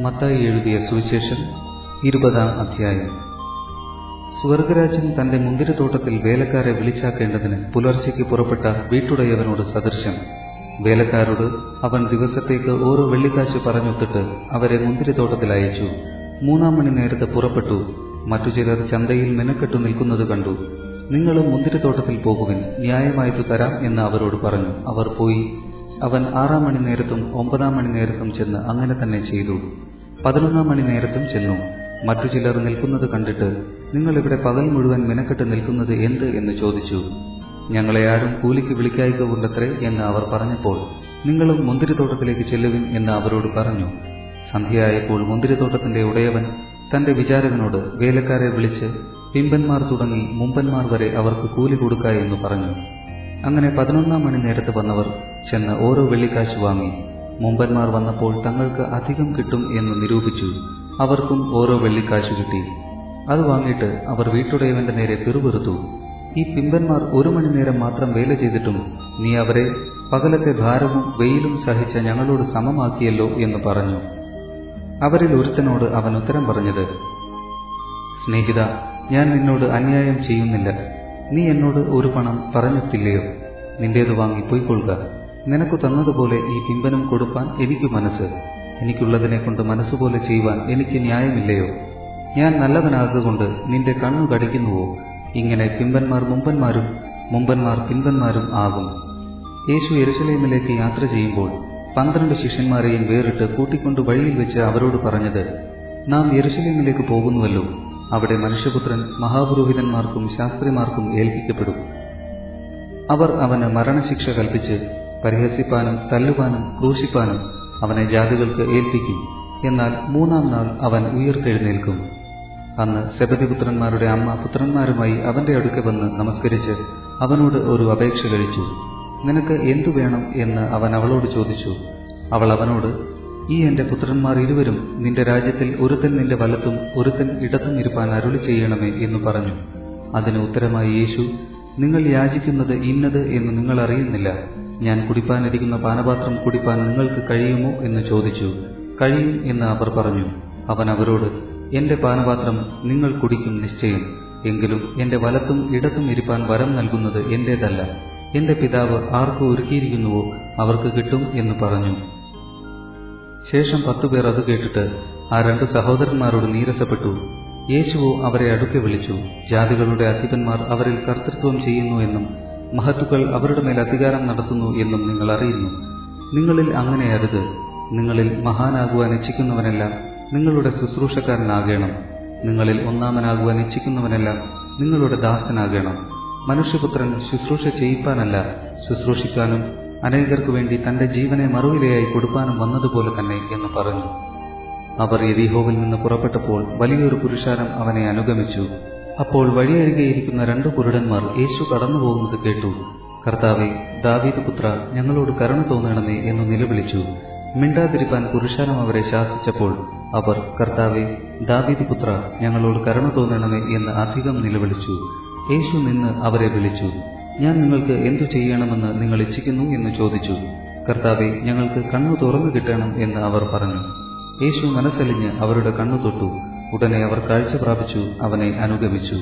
മത്തായി എഴുതിയ സുവിശേഷം 20-ാം അധ്യായം. സ്വർഗരാജ്യം തന്റെ മുന്തിരിത്തോട്ടത്തിൽ വേലക്കാരെ വിളിച്ചാക്കേണ്ടതിന് പുലർച്ചയ്ക്ക് പുറപ്പെട്ട വീട്ടുടയവനോട് സദൃശം. വേലക്കാരോട് അവൻ ദിവസത്തേക്ക് ഓരോ വെള്ളിക്കാശ് പറഞ്ഞൊത്തിട്ട് അവരെ മുന്തിരിത്തോട്ടത്തിൽ അയച്ചു. 3-ാം മണി നേരത്ത് പുറപ്പെട്ടു. മറ്റു ചിലർ ചന്തയിൽ മെനക്കെട്ടു നിൽക്കുന്നത് കണ്ടു. നിങ്ങളും മുന്തിരിത്തോട്ടത്തിൽ പോകുവിൻ, ന്യായമായിട്ട് തരാം എന്ന് അവരോട് പറഞ്ഞു. അവർ പോയി. അവൻ 6-ാം മണി നേരത്തും 9-ാം മണി നേരത്തും ചെന്ന് അങ്ങനെ തന്നെ ചെയ്തു. 11-ാം മണി നേരത്തും ചെന്നു. മറ്റു ചിലർ നിൽക്കുന്നത് കണ്ടിട്ട്, നിങ്ങൾ ഇവിടെ പകൽ മുഴുവൻ മെനക്കെട്ട് നിൽക്കുന്നത് എന്ത് എന്ന് ചോദിച്ചു. ഞങ്ങളെ ആരും കൂലിക്ക് വിളിക്കായികവുണ്ടത്രേ എന്ന് അവർ പറഞ്ഞപ്പോൾ, നിങ്ങളും മുന്തിരിത്തോട്ടത്തിലേക്ക് ചെല്ലുവിൻ എന്ന് അവരോട് പറഞ്ഞു. സന്ധ്യയായപ്പോൾ മുന്തിരിത്തോട്ടത്തിന്റെ ഉടയവൻ തന്റെ വിചാരകനോട്, വേലക്കാരെ വിളിച്ച് പിമ്പന്മാർ തുടങ്ങി മുമ്പന്മാർ വരെ അവർക്ക് കൂലി കൊടുക്ക എന്ന് പറഞ്ഞു. അങ്ങനെ 11-ാം മണി നേരത്ത് വന്നവർ ചെന്ന് ഓരോ വെള്ളിക്കാശ് വാങ്ങി. മുമ്പന്മാർ വന്നപ്പോൾ തങ്ങൾക്ക് അധികം കിട്ടും എന്ന് നിരൂപിച്ചു. അവർക്കും ഓരോ വെള്ളിക്കാശ് കിട്ടി. അത് വാങ്ങിയിട്ട് അവർ വീട്ടുടയവന്റെ നേരെ പിറുപിറുത്തു. ഈ പിമ്പന്മാർ 1 മണി നേരം മാത്രം വേല ചെയ്തിട്ടും നീ അവരെ പകലത്തെ ഭാരവും വെയിലും സഹിച്ച ഞങ്ങളോട് സമമാക്കിയല്ലോ എന്ന് പറഞ്ഞു. അവരിൽ ഒരുത്തനോട് അവൻ ഉത്തരം പറഞ്ഞത്, സ്നേഹിത, ഞാൻ നിന്നോട് അന്യായം ചെയ്യുന്നില്ല. നീ എന്നോട് ഒരു പണം പറഞ്ഞിട്ടില്ലയോ? നിന്റേത് വാങ്ങി പൊയ്ക്കൊള്ളുക. നിനക്കു തന്നതുപോലെ ഈ പിമ്പനും കൊടുപ്പാൻ എനിക്ക് മനസ്സ്. എനിക്കുള്ളതിനെ കൊണ്ട് മനസ്സുപോലെ ചെയ്യുവാൻ എനിക്ക് ന്യായമില്ലയോ? ഞാൻ നല്ലവനാകൊണ്ട് നിന്റെ കണ്ണു കടിക്കുന്നുവോ? ഇങ്ങനെ പിമ്പന്മാർ മുമ്പന്മാരും മുമ്പന്മാർ പിമ്പന്മാരും ആകും. യേശു യെരുശലേമിലേക്ക് യാത്ര ചെയ്യുമ്പോൾ 12 ശിഷ്യന്മാരെയും വേറിട്ട് കൂട്ടിക്കൊണ്ട് വഴിയിൽ വെച്ച് അവരോട് പറഞ്ഞത്, നാം യെരുശലേമിലേക്ക് പോകുന്നുവല്ലോ. അവിടെ മനുഷ്യപുത്രൻ മഹാപുരോഹിതന്മാർക്കും ശാസ്ത്രിമാർക്കും ഏൽപ്പിക്കപ്പെടും. അവർ അവന് മരണശിക്ഷ കൽപ്പിച്ച് പരിഹസിപ്പാനും തല്ലുവാനും ക്രൂശിപ്പാനും അവനെ ജാതികൾക്ക് ഏൽപ്പിക്കും. എന്നാൽ 3-ാം നാൾ അവൻ ഉയിർത്തെഴുന്നേൽക്കും. അന്ന് സെബെദെപുത്രന്മാരുടെ അമ്മ പുത്രന്മാരുമായി അവന്റെ അടുക്കെ വന്ന് നമസ്കരിച്ച് അവനോട് ഒരു അപേക്ഷ കഴിച്ചു. നിനക്ക് എന്തു വേണം എന്ന് അവൻ അവളോട് ചോദിച്ചു. അവൾ അവനോട്, ഈ എന്റെ പുത്രന്മാർ ഇരുവരും നിന്റെ രാജ്യത്തിൽ ഒരുത്തൻ നിന്റെ വലത്തും ഒരുത്തൻ ഇടത്തും ഇരുപ്പാൻ അരുളി ചെയ്യണമേ എന്ന് പറഞ്ഞു. അതിന് ഉത്തരമായി യേശു, നിങ്ങൾ യാചിക്കുന്നത് ഇന്നത് എന്ന് നിങ്ങൾ അറിയുന്നില്ല. ഞാൻ കുടിപ്പാനിരിക്കുന്ന പാനപാത്രം കുടിപ്പാൻ നിങ്ങൾക്ക് കഴിയുമോ എന്ന് ചോദിച്ചു. കഴിയും എന്ന് അവർ പറഞ്ഞു. അവൻ അവരോട്, എന്റെ പാനപാത്രം നിങ്ങൾ കുടിക്കും നിശ്ചയം. എങ്കിലും എന്റെ വലത്തും ഇടത്തും ഇരിപ്പാൻ വരം നൽകുന്നത് എന്റേതല്ല. എന്റെ പിതാവ് ആർക്ക് ഒരുക്കിയിരിക്കുന്നുവോ അവർക്ക് കിട്ടും എന്ന് പറഞ്ഞു. ശേഷം 10 പേർ അത് കേട്ടിട്ട് ആ 2 സഹോദരന്മാരോട് നീരസപ്പെട്ടു. യേശുവോ അവരെ അടുക്കെ വിളിച്ചു, ജാതികളുടെ അധിപന്മാർ അവരിൽ കർത്തൃത്വം ചെയ്യുന്നു എന്നും മഹത്തുക്കൾ അവരുടെ മേൽ അധികാരം നടത്തുന്നു എന്നും നിങ്ങൾ അറിയുന്നു. നിങ്ങളിൽ അങ്ങനെ അരുത്. നിങ്ങളിൽ മഹാനാകുവാൻ ഇച്ഛിക്കുന്നവനെല്ലാം നിങ്ങളുടെ ശുശ്രൂഷക്കാരനാകണം. നിങ്ങളിൽ ഒന്നാമനാകുവാൻ ഇച്ഛിക്കുന്നവനെല്ലാം നിങ്ങളുടെ ദാസനാകണം. മനുഷ്യപുത്രൻ ശുശ്രൂഷ ചെയ്യിപ്പാനല്ല, ശുശ്രൂഷിക്കാനും അനേകർക്കു വേണ്ടി തന്റെ ജീവനെ മറുവിലയായി കൊടുപ്പാനും വന്നതുപോലെ തന്നെ എന്ന് പറഞ്ഞു. അവർ യെരിഹോവിൽ നിന്ന് പുറപ്പെട്ടപ്പോൾ വലിയൊരു പുരുഷാരം അവനെ അനുഗമിച്ചു. അപ്പോൾ വഴിയരികെയിരിക്കുന്ന 2 കുരുടന്മാർ യേശു കടന്നു പോകുന്നത് കേട്ടു. കർത്താവേ, ദാവീദ് പുത്ര, ഞങ്ങളോട് കരുണ തോന്നണമേ എന്ന് നിലവിളിച്ചു. മിണ്ടാതിരിപ്പാൻ പുരുഷാരം അവരെ ശാസിച്ചപ്പോൾ അവർ, കർത്താവേ, ദാവീദ് പുത്ര, ഞങ്ങളോട് കരുണ തോന്നണമേ എന്ന് അധികം നിലവിളിച്ചു. യേശു നിന്ന് അവരെ വിളിച്ചു. ഞാൻ നിങ്ങൾക്ക് എന്തു ചെയ്യണമെന്ന് നിങ്ങൾ ഇച്ഛിക്കുന്നു എന്ന് ചോദിച്ചു. കർത്താവേ, ഞങ്ങൾക്ക് കണ്ണു തുറന്നു കിട്ടണം എന്ന് അവർ പറഞ്ഞു. യേശു മനസ്സലിഞ്ഞ് അവരുടെ കണ്ണു തൊട്ടു. ഉടനെ അവർ കാഴ്ച പ്രാപിച്ചു അവനെ അനുഗമിച്ചു.